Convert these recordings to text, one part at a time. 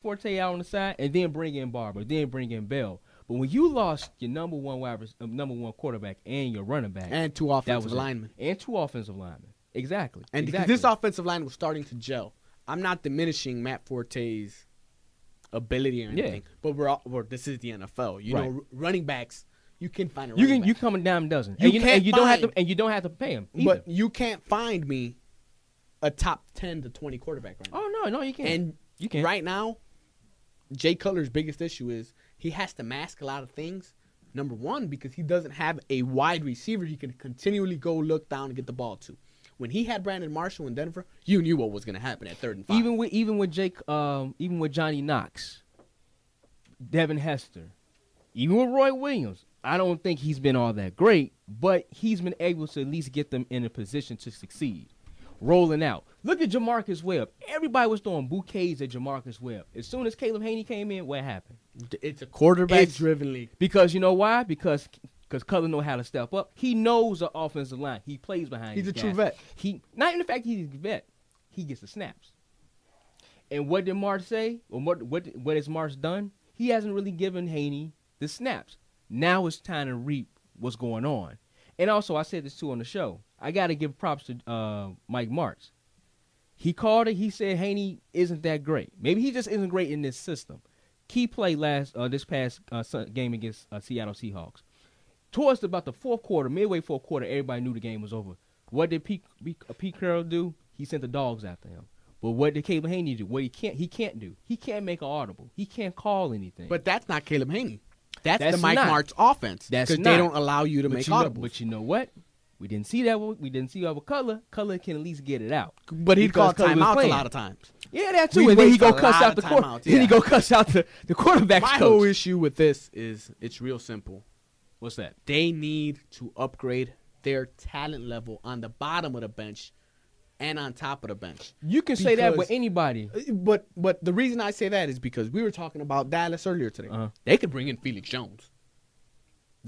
Forte out on the side, and then bring in Barber, then bring in Bell. But when you lost your number one quarterback and your running back, and two offensive linemen, and two offensive linemen, exactly. And exactly. This offensive line was starting to gel. I'm not diminishing Matt Forte's ability or anything, but this is the NFL. You know, running backs, you can find a running back. You come a dime dozen, and you don't have to pay him. Either. But you can't find me a top 10 to 20 quarterback right now. Oh no, you can't. And you can't. Right now, Jay Cutler's biggest issue is he has to mask a lot of things. Number one, because he doesn't have a wide receiver he can continually go look down and get the ball to. When he had Brandon Marshall in Denver, you knew what was going to happen at 3rd and 5. Even with Johnny Knox, Devin Hester, even with Roy Williams, I don't think he's been all that great, but he's been able to at least get them in a position to succeed. Rolling out. Look at Jamarcus Webb. Everybody was throwing bouquets at Jamarcus Webb. As soon as Caleb Haney came in, what happened? It's a quarterback-driven league. Because you know why? Because Cutler knows how to step up. He knows the offensive line. He plays behind. He's a true vet. Not in the fact he's a vet. He gets the snaps. And what did March say? Or what has March done? He hasn't really given Haney the snaps. Now it's time to reap what's going on. And also, I said this too on the show. I got to give props to Mike Martz. He called it. He said Haney isn't that great. Maybe he just isn't great in this system. Key play this past game against Seattle Seahawks. Towards about the midway fourth quarter, everybody knew the game was over. What did Pete Carroll do? He sent the dogs after him. But what did Caleb Haney do? What he can't do. He can't make an audible. He can't call anything. But that's not Caleb Haney. That's the Mike Martz offense. Because they don't allow you to make audibles. But you know what? We didn't see that. We didn't see that with Cutler. Cutler can at least get it out. But he'd call timeouts a lot of times. Yeah, that too. And then he go cuss out the quarterback. Then he go cuss out the quarterback's coach. My whole issue with this is it's real simple. What's that? They need to upgrade their talent level on the bottom of the bench and on top of the bench. You can say that with anybody. But the reason I say that is because we were talking about Dallas earlier today. They could bring in Felix Jones.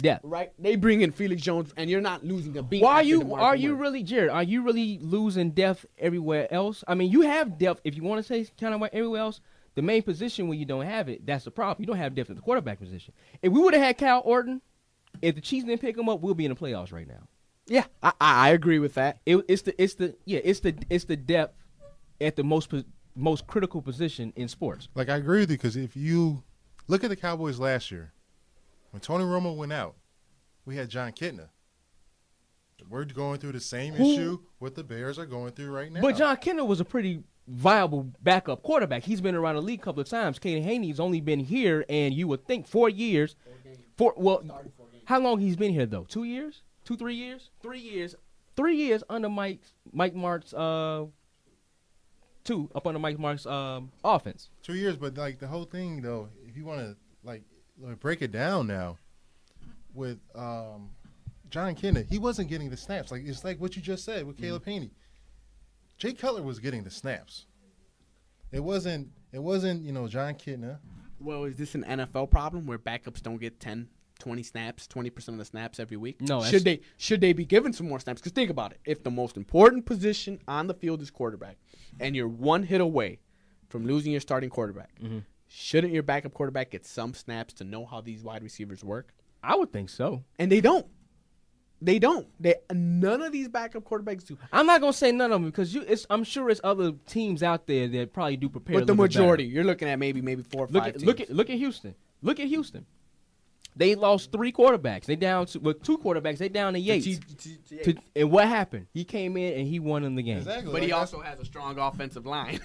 Yeah. Right? They bring in Felix Jones, and you're not losing a beat. Are you really, Jared, are you really losing depth everywhere else? I mean, you have depth, if you want to say kind of like everywhere else. The main position when you don't have it, that's the problem. You don't have depth at the quarterback position. If we would have had Kyle Orton, if the Chiefs didn't pick him up, we'll be in the playoffs right now. Yeah, I agree with that. It's the depth at the most critical position in sports. Like, I agree with you, because if you look at the Cowboys last year, when Tony Romo went out, we had John Kitna. We're going through the same issue what the Bears are going through right now. But John Kitna was a pretty viable backup quarterback. He's been around the league a couple of times. Caden Haney's only been here, and you would think 4 years. How long he's been here, though? 2 years? 3 years? 3 years. 3 years under Mike Mart's up under Mike Mart's offense. 2 years, but like the whole thing though, if you want to like break it down now, with John Kitna, he wasn't getting the snaps. Like it's like what you just said with Caleb Haney. Jay Cutler was getting the snaps. It wasn't John Kitna. Well, is this an NFL problem where backups don't get 10, 20 snaps, 20% of the snaps every week? No. Should they be given some more snaps? Because think about it. If the most important position on the field is quarterback, and you're one hit away from losing your starting quarterback, shouldn't your backup quarterback get some snaps to know how these wide receivers work? I would think so. And they don't. They don't. None of these backup quarterbacks do. I'm not gonna say none of them because I'm sure it's other teams out there that probably do prepare. But the majority, you're looking at maybe 4 or 5 teams. Look at Houston. Look at Houston. They lost 3 quarterbacks. They down to 2 quarterbacks. They down to Yates. And what happened? He came in and he won them the game. Exactly. But he also has a strong offensive line.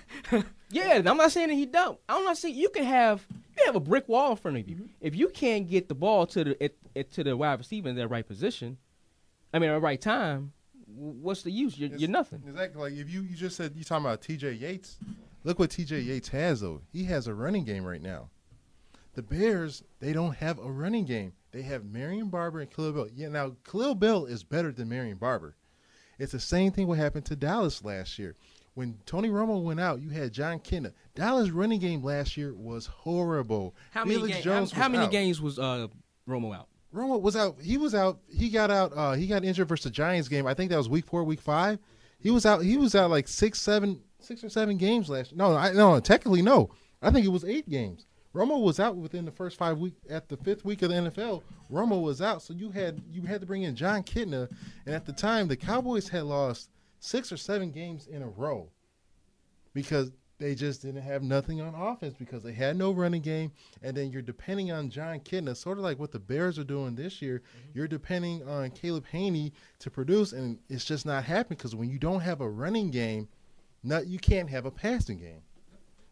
Yeah, I'm not saying that he don't. I'm not saying you have a brick wall in front of you. If you can't get the ball to the wide receiver in that right position, at the right time, what's the use? You're nothing. Exactly. Like if you just said you're talking about T.J. Yates. Look what T.J. Yates has though. He has a running game right now. The Bears, they don't have a running game. They have Marion Barber and Khalil Bell. Yeah, now Khalil Bell is better than Marion Barber. It's the same thing what happened to Dallas last year. When Tony Romo went out, you had John Kitna. Dallas' running game last year was horrible. How many games was Romo out? Romo was out. He was out. He got out. He got injured versus the Giants game. I think that was week 4, week 5. He was out. He was out like 6 or 7 games last year. No, technically no. I think it was 8 games. Romo was out within the first 5 weeks. At the 5th week of the NFL, Romo was out, so you had to bring in John Kitna, and at the time the Cowboys had lost 6 or 7 games in a row because they just didn't have nothing on offense because they had no running game, and then you're depending on John Kitna, sort of like what the Bears are doing this year. You're depending on Caleb Haney to produce, and it's just not happening because when you don't have a running game, you can't have a passing game.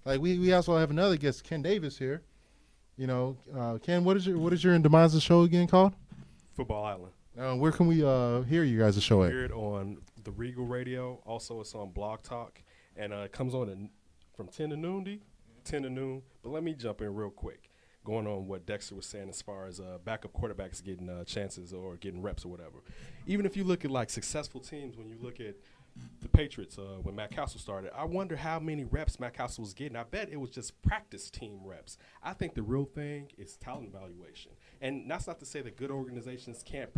Like we also have another guest, Ken Davis here. You know, Ken, what is your and DeMaz's show again called? Football Island. Where can we hear you guys' show at? Hear it on the Regal Radio. Also, it's on Blog Talk, and it comes on from 10 to noon. But let me jump in real quick, going on what Dexter was saying as far as backup quarterbacks getting chances or getting reps or whatever. Even if you look at like successful teams, when you look at the Patriots, when Matt Castle started, I wonder how many reps Matt Castle was getting. I bet it was just practice team reps. I think the real thing is talent evaluation. And that's not to say that good organizations can't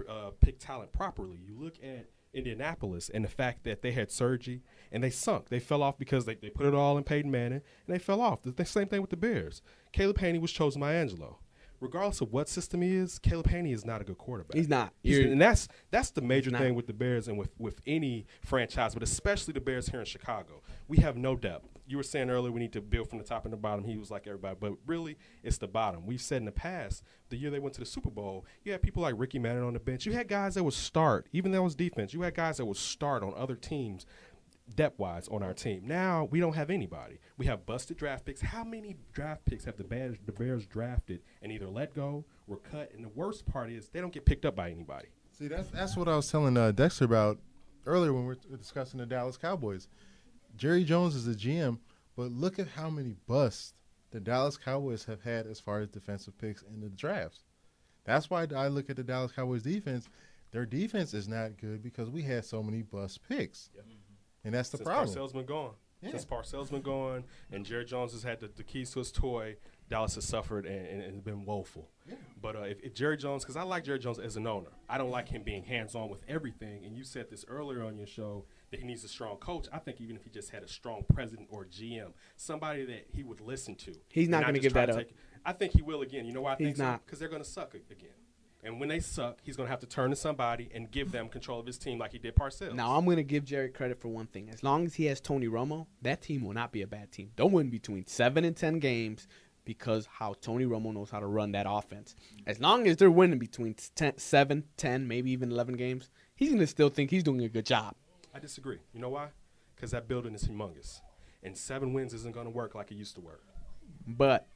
pick talent properly. You look at Indianapolis and the fact that they had surgery and they sunk. They fell off because they put it all in Peyton Manning and they fell off. The same thing with the Bears. Caleb Haney was chosen by Angelo. Regardless of what system he is, Caleb Haney is not a good quarterback. He's not. And that's the major thing with the Bears and with any franchise, but especially the Bears here in Chicago. We have no depth. You were saying earlier we need to build from the top and the bottom. He was like everybody. But really, it's the bottom. We've said in the past, the year they went to the Super Bowl, you had people like Ricky Manning on the bench. You had guys that would start, even though it was defense. You had guys that would start on other teams depth-wise on our team. Now we don't have anybody. We have busted draft picks. How many draft picks have the Bears drafted and either let go or cut? And the worst part is they don't get picked up by anybody. See, that's what I was telling Dexter about earlier when we were discussing the Dallas Cowboys. Jerry Jones is the GM, but look at how many busts the Dallas Cowboys have had as far as defensive picks in the drafts. That's why I look at the Dallas Cowboys defense. Their defense is not good because we had so many bust picks. Yep. And that's the problem. Since Parcells been gone. Yeah. Since Parcells been gone and Jerry Jones has had the keys to his toy, Dallas has suffered and been woeful. Yeah. But if Jerry Jones, because I like Jerry Jones as an owner. I don't like him being hands-on with everything. And you said this earlier on your show that he needs a strong coach. I think even if he just had a strong president or GM, somebody that he would listen to. He's not going to give that up. I think he will again. You know why I think he's not? Because they're going to suck again. And when they suck, he's going to have to turn to somebody and give them control of his team like he did Parcells. Now, I'm going to give Jerry credit for one thing. As long as he has Tony Romo, that team will not be a bad team. They'll win between 7 and 10 games because how Tony Romo knows how to run that offense. As long as they're winning between 7, 10, maybe even 11 games, he's going to still think he's doing a good job. I disagree. You know why? Because that building is humongous. And 7 wins isn't going to work like it used to work. But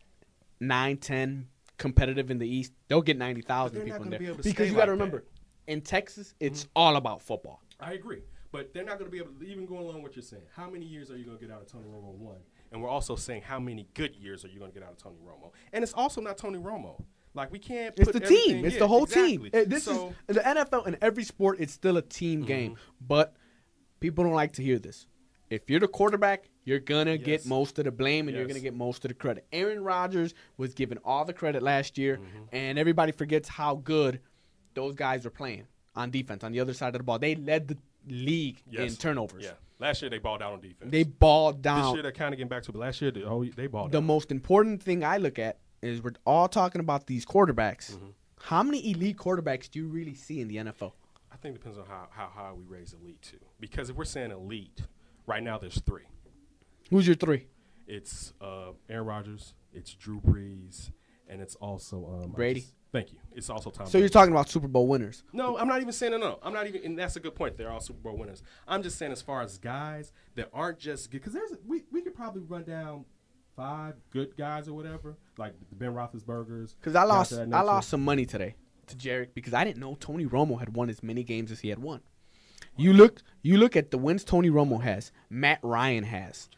9, 10 competitive in the East, they'll get 90,000 people in there. Because you got to remember, in Texas, it's all about football. I agree. But they're not going to be able to, even go along with what you're saying. How many years are you going to get out of Tony Romo? 1. And we're also saying how many good years are you going to get out of Tony Romo? And it's also not Tony Romo. Like, we can't put It's the team. It's the whole team. This is the NFL in every sport. It's still a team game. But people don't like to hear this. If you're the quarterback, you're going to get most of the blame and you're going to get most of the credit. Aaron Rodgers was given all the credit last year, and everybody forgets how good those guys were playing on defense on the other side of the ball. They led the league in turnovers. Yeah. Last year, they balled down on defense. They balled down. This year, they're kind of getting back to it. But last year, they balled down. The most important thing I look at is we're all talking about these quarterbacks. How many elite quarterbacks do you really see in the NFL? I think it depends on how high we raise elite to. Because if we're saying elite, right now there's 3. Who's your 3? It's Aaron Rodgers, it's Drew Brees, and it's also Brady. Thank you. It's also Tom So Brady. you're talking about Super Bowl winners. No, I'm not even saying no. I'm not even, and that's a good point. They're all Super Bowl winners. I'm just saying as far as guys that aren't just good, because we could probably run down 5 good guys or whatever, like the Ben Roethlisbergers. Because I lost some money today to Jarek because I didn't know Tony Romo had won as many games as he had won. You look at the wins Tony Romo has, Matt Ryan has.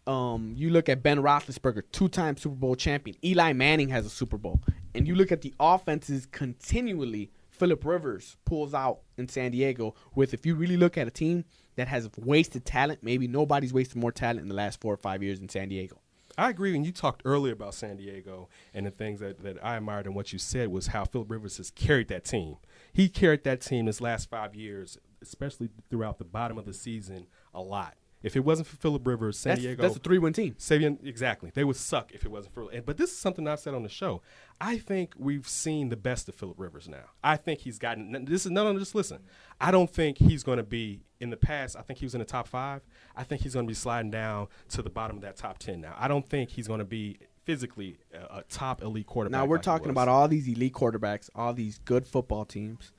You look at Ben Roethlisberger, 2-time Super Bowl champion. Eli Manning has a Super Bowl. And you look at the offenses continually. Phillip Rivers pulls out in San Diego with, if you really look at a team that has wasted talent, maybe nobody's wasted more talent in the last 4 or 5 years in San Diego. I agree. And you talked earlier about San Diego, and the things that I admired in what you said was how Phillip Rivers has carried that team. He carried that team this last 5 years, especially throughout the bottom of the season, a lot. If it wasn't for Phillip Rivers, San Diego. That's a 3-win team. Exactly. They would suck if it wasn't for. But this is something I've said on the show. I think we've seen the best of Phillip Rivers now. I think he's gotten. This is no. Just listen. I don't think he's going to be in the past. I think he was in the top 5. I think he's going to be sliding down to the bottom of that top 10 now. I don't think he's going to be physically a top elite quarterback. Now we're like he talking was. about all these elite quarterbacks, all these good football teams.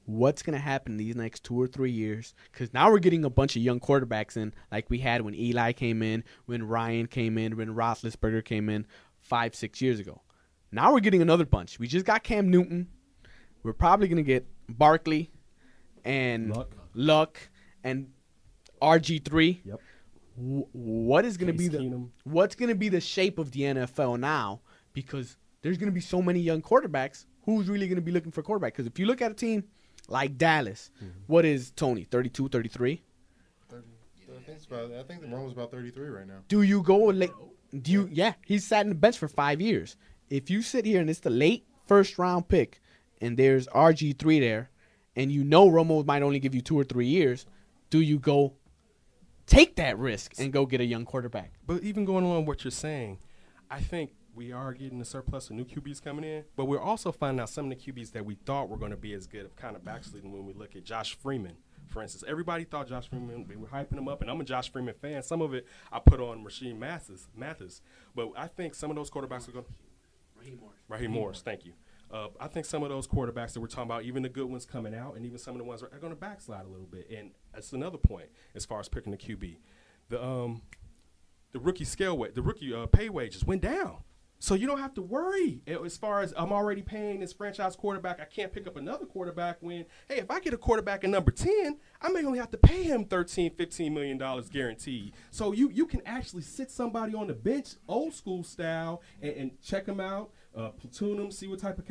What's going to happen these next 2 or 3 years? Because now we're getting a bunch of young quarterbacks in, like we had when Eli came in, when Ryan came in, when Roethlisberger came in 5-6 years ago. Now we're getting another bunch. We just got Cam Newton. We're probably going to get Barkley and Luck and RG3. Yep. What is going to be Case Keenum. what's going to be the shape of the NFL now? Because there's going to be so many young quarterbacks. Who's really going to be looking for quarterback? Because if you look at a team like Dallas, what is Tony, 32, 33? I think the run was about 33 right now. Do you go late? Yeah, he's sat in the bench for 5 years. If you sit here and it's the late first round pick and there's RG3 there and you know Romo might only give you 2 or 3 years, do you go take that risk and go get a young quarterback? But even going along what you're saying, I think we are getting a surplus of new QBs coming in, but we're also finding out some of the QBs that we thought were going to be as good have kind of backsliding when we look at Josh Freeman, for instance. Everybody thought Josh Freeman, we were hyping him up, and I'm a Josh Freeman fan. Some of it I put on Rasheed Mathis. But I think some of those quarterbacks are going to – Raheem Morris, thank you. I think some of those quarterbacks that we're talking about, even the good ones coming out and even some of the ones are going to backslide a little bit. And that's another point as far as picking the QB. The rookie pay wages went down. So you don't have to worry as far as I'm already paying this franchise quarterback. I can't pick up another quarterback when, hey, if I get a quarterback at number 10, I may only have to pay him $13, $15 million guaranteed. So you can actually sit somebody on the bench, old school style, and check him out, platoon him, see what type of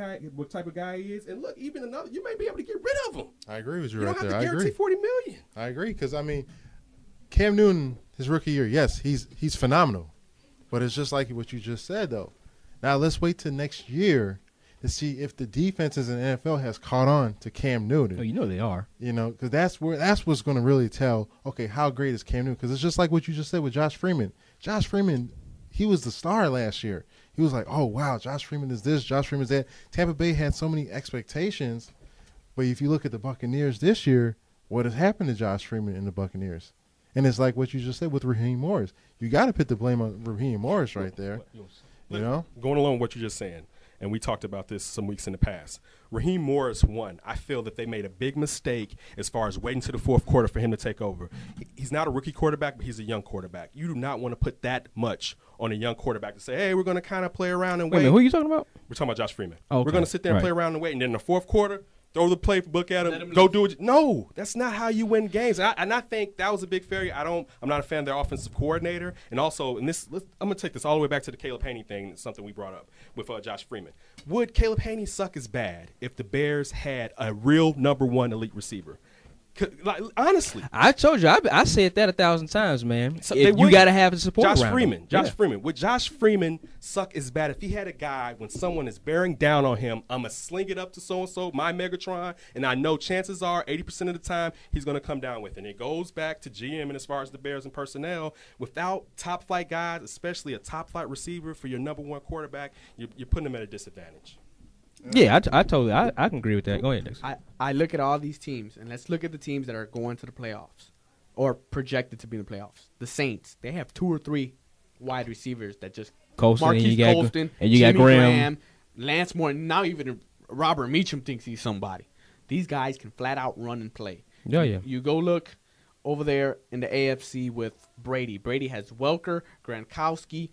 guy he is. And look, even another, you may be able to get rid of him. I agree with you, You right don't there. have to guarantee $40 million. I agree because, I mean, Cam Newton, his rookie year, yes, he's phenomenal. But it's just like what you just said, though. Now let's wait till next year to see if the defenses in the NFL has caught on to Cam Newton. Oh, you know they are. You know, because that's what's going to really tell. Okay, how great is Cam Newton? Because it's just like what you just said with Josh Freeman. Josh Freeman, he was the star last year. He was like, oh wow, Josh Freeman is this, Josh Freeman is that. Tampa Bay had so many expectations, but if you look at the Buccaneers this year, what has happened to Josh Freeman and the Buccaneers? And it's like what you just said with Raheem Morris. You got to put the blame on Raheem Morris right there. You know, going along with what you're just saying, and we talked about this some weeks in the past. Raheem Morris won. I feel that they made a big mistake as far as waiting to the fourth quarter for him to take over. He's not a rookie quarterback, but he's a young quarterback. You do not want to put that much on a young quarterback to say, hey, we're going to kind of play around and wait. Wait a minute, who are you talking about? We're talking about Josh Freeman. Oh, okay. We're going to sit there and Right. play around and wait, and then in the fourth quarter, throw the playbook at him, go do it. No, that's not how you win games. And I think that was a big failure. I'm not a fan of their offensive coordinator. And also, I'm going to take this all the way back to the Caleb Haney thing. It's something we brought up with Josh Freeman. Would Caleb Haney suck as bad if the Bears had a real number 1 elite receiver? Like, honestly. I told you, I said that 1,000 times, man. So You got to have the support Josh around Freeman. him. Josh Yeah. Freeman. Would Josh Freeman suck as bad if he had a guy when someone is bearing down on him? I'm going to sling it up to so-and-so, my Megatron, and I know chances are 80% of the time he's going to come down with it. And it goes back to GM and as far as the Bears and personnel. Without top-flight guys, especially a top-flight receiver for your number 1 quarterback, you're putting them at a disadvantage. Yeah, I totally, I can agree with that. Go ahead, Dixon. I look at all these teams, and let's look at the teams that are going to the playoffs or projected to be in the playoffs. The Saints, they have 2 or 3 wide receivers that just Colston, Marquise and you got, Colston, and you got Jimmy Graham. Lance Moore, now even Robert Meacham thinks he's somebody. These guys can flat out run and play. Yeah, yeah. You go look over there in the AFC with Brady. Brady has Welker, Gronkowski,